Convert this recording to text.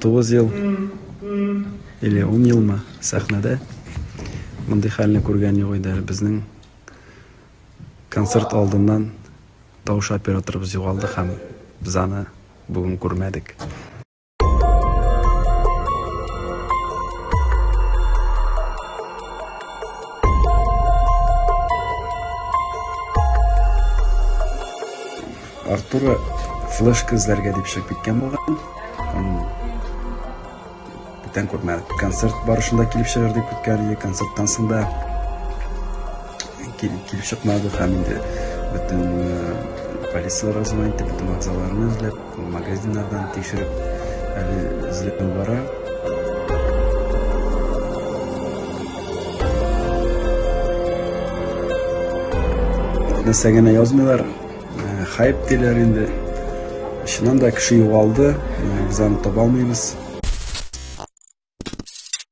9 yıl или 10 yılmы сахнада мындай халini көрген жоқ еді. Біздің концерт алдынан дауыс операторыбыз жоғалды һәм біз аны бүгін көрмедік. Артур флешка іздерге деп шығып кеткен болған. Бүтін көрмедік. Концерт барышында келіп шығар деп күткен, концерттан соң да келіп шықмады. Һәм енді бүтін полицияларға звонить етіп, бүтін вокзалдарын іздеп, магазиндардан тексеріп, әлі іздеп бара. Нәрсегені жазмайлар, хайп дейлер енді. Шынында кіші жоғалды, біз аны таба алмаймыз.